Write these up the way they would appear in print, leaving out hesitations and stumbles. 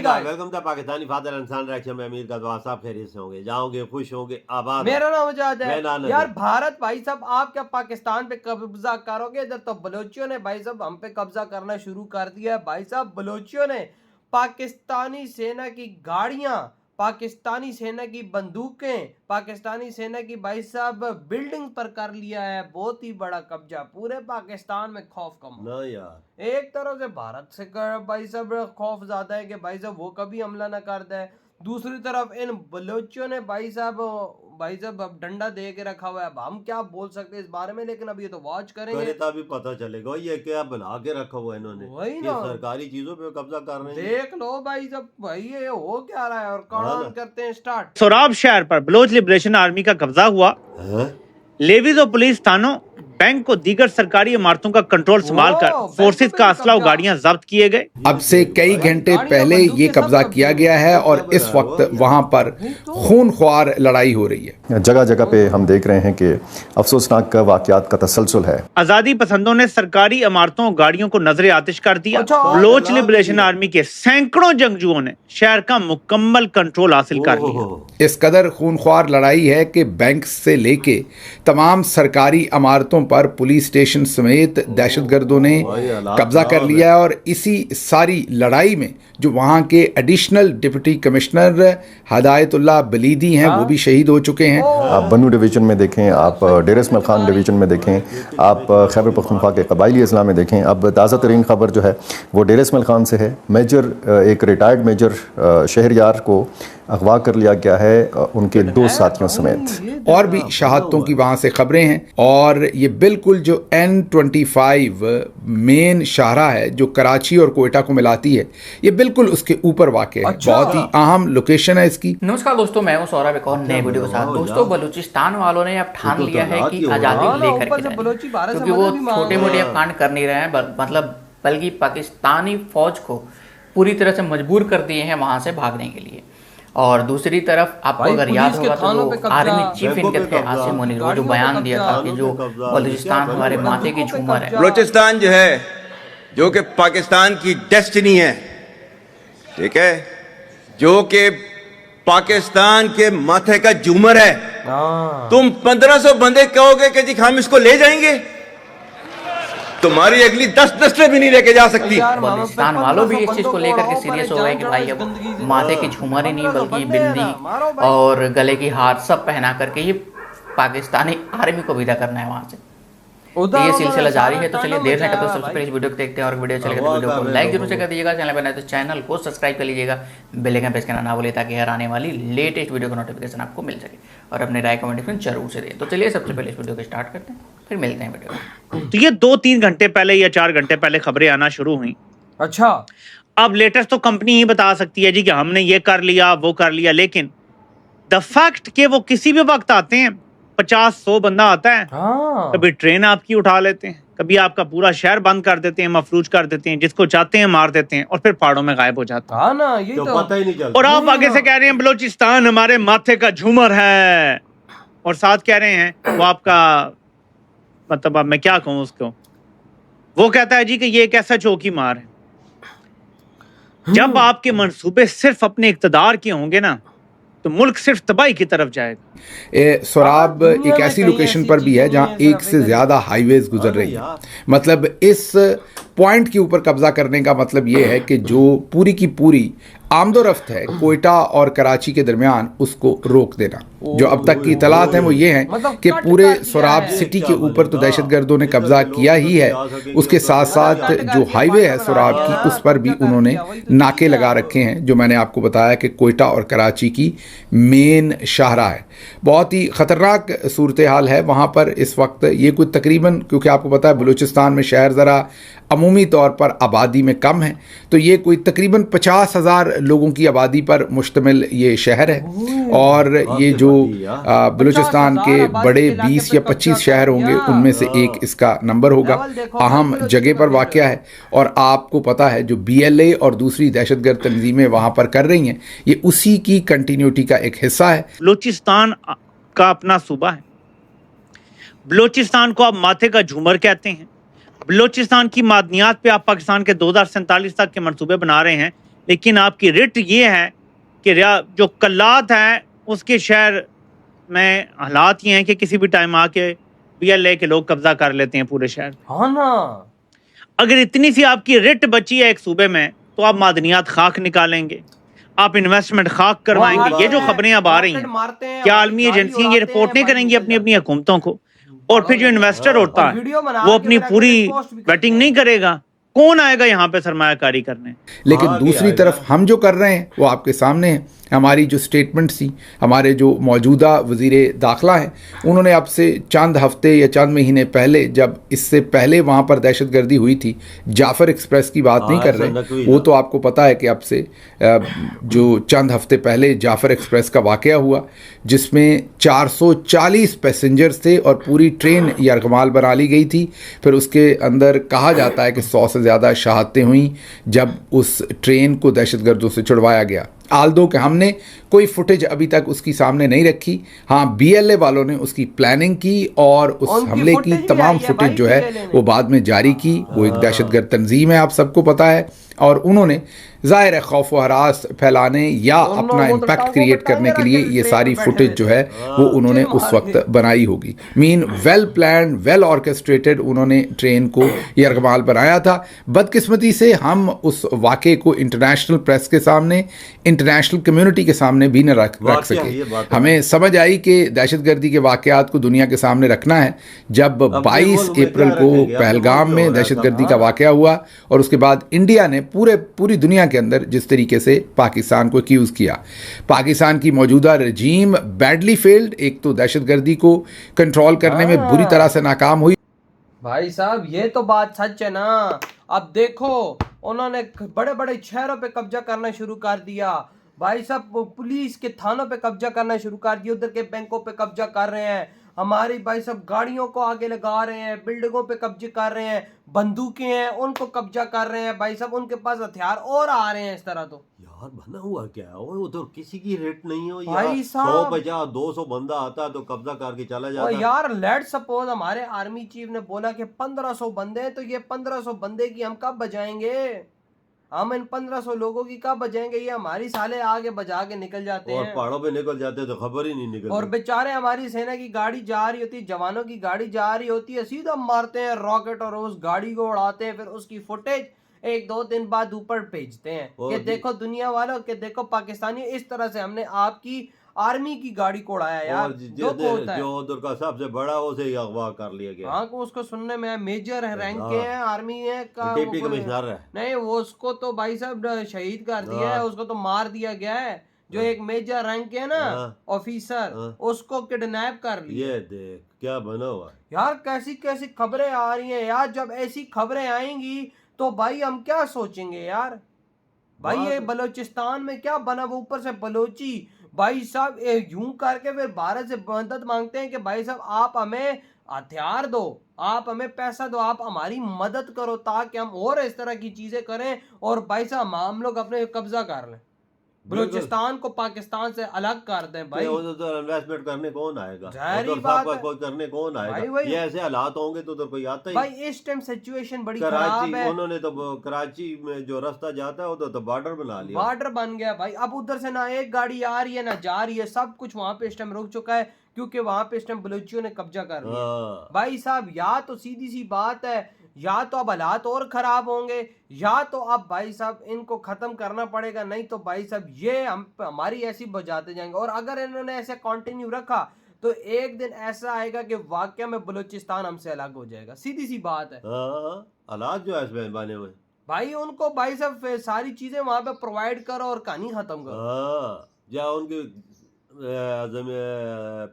Welcome to Pakistani father इंसान reaction में अमीर का दुआ साहब खैरियत से होंगे, जाओगे खुश होंगे आबाद। मेरा नाम आजाद है नाना यार। जी। भारत भाई साहब आप क्या पाकिस्तान पे कब्जा करोगे? इधर तो बलोचियों ने भाई साहब हम पे कब्जा करना शुरू कर दिया है। भाई साहब बलोचियों ने पाकिस्तानी सेना की गाड़ियां, पाकिस्तानी सेना की बंदूकें, पाकिस्तानी सेना की भाई साहब बिल्डिंग पर कर लिया है बहुत ही बड़ा कब्जा। पूरे पाकिस्तान में खौफ कम ना यार, एक तरफ से भारत से भाई साहब खौफ ज्यादा है कि भाई साहब वो कभी हमला ना कर दे। दूसरी तरफ इन बलोचियों ने भाई साहब अब डंडा दे के रखा हुआ है। अब हम क्या बोल सकते हैं इस बारे में, लेकिन अब ये तो वॉच करेंगे तभी पता चलेगा ये क्या बना के रखा हुआ है इन्होंने। वही ये ना, सरकारी चीजों पे कब्जा कर रहे हैं। देख लो भाई साहब भाई ये हो क्या रहा है। और कानून करते हैं स्टार्ट। सोराब शहर पर बलोच लिबरेशन आर्मी का कब्जा हुआ। लेवीज और पुलिस थानों, बैंक को दीगर सरकारी इमारतों का कंट्रोल संभालकर फोर्सेस का असला और गाड़ियां जब्त किए गए। अब से कई घंटे पहले ये कब्जा किया गया है और इस वक्त वहां पर खूनख्वार लड़ाई हो रही है। जगह जगह पे हम देख रहे हैं कि अफसोसनाक वाकयात का तसलसल है। आजादी पसंदों ने सरकारी इमारतों और गाड़ियों को नजरे आतिश कर दिया। बलोच लिबरेशन आर्मी के सैकड़ों जंगजुओं ने शहर का मुकम्मल कंट्रोल हासिल कर लिया। इस कदर खूनख्वार लड़ाई है कि बैंक से लेके तमाम सरकारी इमारतों पर पुलिस स्टेशन समेत दहशतगर्दों ने कब्जा कर लिया है। और इसी सारी लड़ाई में जो वहां के एडिशनल डिप्टी कमिश्नर हदायतुल्लाह बलीदी हैं वो भी शहीद हो चुके हैं। आप बन्नू डिवीजन में देखें, आप डेर इस्माइल खान डिवीजन में देखें, आप खैबर पख्तूनख्वा के कबायली अजला में देखें। अब ताज़ा तरीन खबर जो है वो डेर इस्माइल खान से है। मेजर, एक रिटायर्ड मेजर शहरयार को अगवा कर लिया गया है उनके 2 साथियों समेत। और भी शहादतों की वहां से खबरें हैं। और ये बिल्कुल जो N25 मेन शाहरा है जो कराची और कोयटा को मिलाती है, ये बिल्कुल उसके ऊपर वाक़ है। बहुत ही अहम लोकेशन है इसकी। नमस्कार दोस्तों, मैं हूं सौरभ, एक और नए वीडियो के साथ। दोस्तों बलूचिस्तान वालों ने अब ठान लिया है कि आज़ादी लेकर के जाएंगे, क्योंकि वो छोटे मोटे अब कांड कर नहीं रहे हैं, मतलब बल्कि पाकिस्तानी फौज को पूरी तरह से मजबूर कर दिए हैं वहां से भागने के लिए। और दूसरी तरफ आपको अगर याद होगा तो आर्मी चीफ इनके थे आसिम मुनीर, जो बयान दिया था कि जो बलूचिस्तान हमारे माथे की झूमर है। बलूचिस्तान जो है, जो कि पाकिस्तान की डेस्टिनी है, ठीक है, जो कि पाकिस्तान के माथे का झूमर है। तुम 1500 बंदे कहोगे कि जी हम इसको ले जाएंगे, तुम्हारी अगली 10 दस्तें भी नहीं लेके जा सकती। बलूचिस्तान वालों भी इस चीज को लेकर के सीरियस हो गए कि भाई अब माथे की झूमर ही नहीं बल्कि बिंदी और गले की हार सब पहना करके ये पाकिस्तानी आर्मी को विदा करना है वहां से। तो ये सिलसिला जारी है। तो चलिए देर नहीं करते, सबसे पहले इस वीडियो को देखते हैं। और वीडियो चलेगा तो वीडियो को लाइक जरूर से कर दीजिएगा, चैनल पर नए तो चैनल को सब्सक्राइब कर लीजिएगा, बेल आइकन प्रेस करना ना भूलिए ताकि हर आने वाली लेटेस्ट वीडियो का नोटिफिकेशन आपको मिल सके। और अपने राय कमेंट जरूर से दें। तो चलिए सबसे पहले इस वीडियो को स्टार्ट करते हैं, फिर मिलते हैं वीडियो में। तो ये 2-3 घंटे पहले या 4 घंटे पहले खबरें आना शुरू हुई। अच्छा, अब लेटेस्ट तो कंपनी ही बता सकती है जी कि हमने ये कर लिया वो कर लिया, लेकिन द फैक्ट कि वो किसी भी वक्त आते हैं, 50-100 बंदा आता है। कभी ट्रेन आपकी उठा लेते हैं, कभी आपका पूरा शहर बंद कर देते हैं, मफलूज कर देते हैं, जिसको चाहते हैं मार देते हैं और फिर पहाड़ों में गायब हो जाते हैं। ना ये तो पता ही नहीं चलता। और आप आगे से कह रहे हैं बलूचिस्तान हमारे माथे का झूमर है, और साथ कह रहे हैं वो आपका, मतलब अब मैं क्या कहूँ उसको, वो कहता है जी कि ये एक ऐसा चौकी मार है। जब आपके मंसूबे सिर्फ अपने इक्तदार के होंगे ना, तो मुल्क सिर्फ तबाही की तरफ जाएगा। सोराब एक ऐसी लोकेशन पर भी है जहां एक से ज्यादा हाईवेज गुजर रही है। मतलब इस पॉइंट के ऊपर कब्जा करने का मतलब ये है कि जो पूरी की पूरी आमदोरफ्त है कोयटा और कराची के दरमियान, उसको रोक देना। जो अब तक की इतलात हैं वो ये हैं कि पूरे सोराब सिटी के ऊपर तो दहशतगर्दों ने कब्जा किया ही है, उसके साथ साथ जो हाईवे है सोराब की, उस पर भी उन्होंने नाके लगा रखे हैं। जो मैंने आपको बताया कि कोयटा और कराची की मेन शाहरा है। बहुत ही ख़तरनाक सूरत हाल है वहाँ पर इस वक्त। ये कोई तकरीबन, क्योंकि आपको पता है बलूचिस्तान में शहर ज़रा अमूमी तौर पर आबादी में कम है, तो ये कोई तकरीबन 50,000 लोगों की आबादी पर मुश्तमिल ये शहर है। और ये जो बलूचिस्तान के बड़े 20 या 25 शहर होंगे, उनमें से एक इसका नंबर होगा। अहम जगह पर वाक़या है। और आपको पता है जो BLA और दूसरी दहशतगर्द तंजीमें वहाँ पर कर रही हैं, ये उसी की कंटिन्यूटी का एक हिस्सा है। बलूचिस्तान का अपना सूबा है। बलूचिस्तान को आप माथे का झूमर कहते हैं। बलूचिस्तान की मादनियात पे आप पाकिस्तान के 2047 तक के मंसूबे बना रहे हैं। लेकिन आपकी रिट ये है कि जो कल्लात हैं उसके शहर में हालात ये हैं कि किसी भी टाइम आके BLA के लोग कब्जा कर लेते हैं पूरे शहर। हाँ ना, अगर इतनी सी आपकी रिट बची है एक सूबे में तो आप मादनियात खाक निकालेंगे, आप इन्वेस्टमेंट खाक करवाएंगे। ये जो खबरें अब आ रही हैं, क्या आलमी एजेंसियां ये रिपोर्ट नहीं करेंगी अपनी अपनी हुकूमतों को? और फिर जो इन्वेस्टर होता है वो अपनी पूरी वेटिंग नहीं करेगा, कौन आएगा यहाँ पे सरमायाकारी करने? लेकिन दूसरी तरफ हम जो कर रहे हैं वो आपके सामने है। हमारी जो स्टेटमेंट थी, हमारे जो मौजूदा वज़ीर दाखिला हैं, उन्होंने अब से चंद हफ्ते या चंद महीने पहले, जब इससे पहले वहाँ पर दहशतगर्दी हुई थी, जाफ़र एक्सप्रेस की बात नहीं कर रहे, वो तो आपको पता है कि अब से जो चंद हफ्ते पहले जाफ़र एक्सप्रेस का वाक़या हुआ जिसमें 440 पैसेंजर्स थे और पूरी ट्रेन यरगमाल बना ली गई थी। फिर उसके अंदर कहा जाता है कि 100 से ज़्यादा शहादतें हुई जब उस ट्रेन को दहशतगर्दों से छुड़वाया गया। आल्दो कि हमने कोई फुटेज अभी तक उसकी सामने नहीं रखी। हाँ, BLA वालों ने उसकी प्लानिंग की और उस हमले की तमाम फुटेज जो है वो बाद में जारी की। वो एक दहशतगर्द तंजीम है, आप सबको पता है, और उन्होंने ज़ाहिर है खौफ व हरास फैलाने या अपना इम्पैक्ट क्रिएट करने के लिए ये सारी फुटेज जो है वो उन्होंने उस वक्त बनाई होगी। Mean well plan, well orchestrated उन्होंने ट्रेन को यरगमाल बनाया था। बदकिस्मती से हम उस वाक़े को इंटरनेशनल प्रेस के सामने, इंटरनेशनल कम्युनिटी के सामने भी न रख सके। हमें समझ आई कि दहशतगर्दी के वाक़यात को दुनिया के सामने रखना है। जब 22 अप्रैल को पहलगाम में दहशतगर्दी का वाक़या हुआ और उसके बाद इंडिया ने पूरी दुनिया के अंदर जिस तरीके से पाकिस्तान को एक्यूज़ किया, पाकिस्तान की मौजूदा रजीम बैडली फेल्ड, एक तो दहशतगर्दी को कंट्रोल करने में बुरी तरह से नाकाम हुई। भाई साहब ये तो बात सच है ना। अब देखो उन्होंने बड़े बड़े शहरों पे कब्जा करना शुरू कर दिया। भाई साहब पुलिस के थानों पे कब्जा करना शुरू कर दिया, उधर के बैंकों पे कब्जा कर रहे हैं, हमारी भाई साहब गाड़ियों को आगे लगा रहे हैं, बिल्डिंगों पे कब्जे कर रहे हैं, बंदूकें हैं उनको कब्जा कर रहे हैं। भाई साहब उनके पास हथियार और आ रहे हैं इस तरह। तो यार बना हुआ क्या है, उधर किसी की रेट नहीं हो भाई यार। साहब 150 200 बंदा आता तो कब्जा करके चला जाता। और यार लेट सपोज हमारे आर्मी चीफ ने बोला कि 1500 बंदे हैं, तो ये 1500 बंदे की हम कब बजाएंगे? हम इन 1500 लोगों की कब बजाएंगे? ये हमारी साले आगे बजा के निकल जाते हैं और पहाड़ों पे निकल जाते तो खबर ही नहीं निकलती। और बेचारे हमारी सेना की गाड़ी जा रही होती, जवानों की गाड़ी जा रही होती है, सीधा मारते हैं रॉकेट और उस गाड़ी को उड़ाते हैं। फिर उसकी फुटेज 1-2 दिन बाद ऊपर भेजते हैं कि देखो दुनिया वालों, कि देखो पाकिस्तानी, इस तरह से हमने आपकी आर्मी की गाड़ी को उड़ाया यार। जो उधर का सबसे बड़ा उसे ही अगवा कर लिया गया। हाँ, को उसको सुनने में मेजर है, रैंक के हैं, आर्मी है का डिप्टी कमिश्नर है। नहीं, वो उसको तो भाई साहब शहीद कर दिया है, उसको तो मार दिया गया है। जो एक मेजर रैंक के है ना ऑफिसर, उसको किडनैप कर लिया। ये देख क्या बना हुआ यार, कैसी कैसी खबरें आ रही हैं यार। जब ऐसी खबरें आएंगी तो भाई हम क्या सोचेंगे यार? भाई ये बलोचिस्तान में क्या बना, वो ऊपर से बलोची भाई साहब यूं करके फिर भारत से मदद मांगते हैं कि भाई साहब आप हमें हथियार दो, आप हमें पैसा दो, आप हमारी मदद करो ताकि हम और इस तरह की चीजें करें और भाई साहब हम लोग अपने कब्जा कर लें, बलूचिस्तान को पाकिस्तान से अलग कर दें। भाई तो इन्वेस्टमेंट करने कौन आएगा? जाहिर बात है, कोई करने कौन आएगा? ये ऐसे हालात होंगे तो उधर कोई आता ही भाई। इस टाइम सिचुएशन बड़ी खराब है। उन्होंने तो कराची में जो रास्ता जाता है उधर तो बॉर्डर बना लिया, बॉर्डर बन गया भाई। अब उधर से ना एक गाड़ी आ रही है ना जा रही है, सब कुछ वहां पे इस टाइम रुक चुका है क्योंकि वहां पे इस टाइम बलूचियों ने कब्जा कर लिया। भाई साहब या तो सीधी सी बात है, या तो अब हालात और खराब होंगे, या तो अब भाई साहब इनको खत्म करना पड़ेगा, नहीं तो भाई साहब ये हमारी ऐसी बजाते जाएंगे। और अगर इन्होंने ऐसे कंटिन्यू रखा तो एक दिन ऐसा आएगा कि वाकई में बलूचिस्तान हमसे अलग हो जाएगा। सीधी सी बात है। हालात जो है बने हुए भाई उनको भाई साहब सारी चीजें वहां पे प्रोवाइड करो और कहानी खत्म करो। या उनके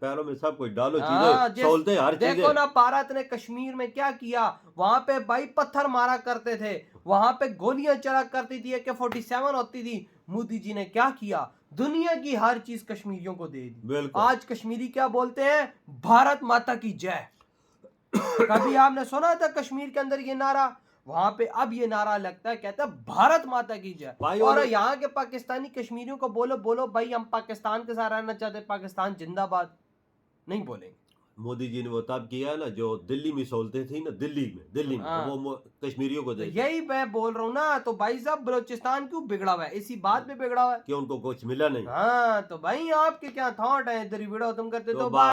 पैरों में सब कुछ डालो, चीजें सहूलतें हर चीज। देखो ना भारत ने कश्मीर में क्या किया, वहां पे भाई पत्थर मारा करते थे, वहां पे गोलियां चला करती थी, AK-47 होती थी। मोदी जी ने क्या किया, दुनिया की हर चीज कश्मीरियों को दे दी। आज कश्मीरी क्या बोलते हैं, भारत माता की जय। कभी आपने सुना था कश्मीर के अंदर ये नारा? वहां पे अब ये नारा लगता है, कहता है भारत माता की जय। और यहाँ के पाकिस्तानी कश्मीरियों को बोलो भाई हम पाकिस्तान के साथ रहना चाहते, पाकिस्तान जिंदाबाद, नहीं बोलेंगे। मोदी जी ने वो तब किया ना जो दिल्ली में सहूलतें थी ना, दिल्ली में हाँ। तो वो कश्मीरियों को तो दे यही मैं बोल रहा हूँ ना, तो भाई साहब बलोचिस्तान क्यों बिगड़ा हुआ है? इसी बात पे बिगड़ा हुआ है। कि उनको कुछ मिला नहीं। हाँ तो भाई आपके क्या थॉट है, इधर ही वीडियो तुम करते तो तो बात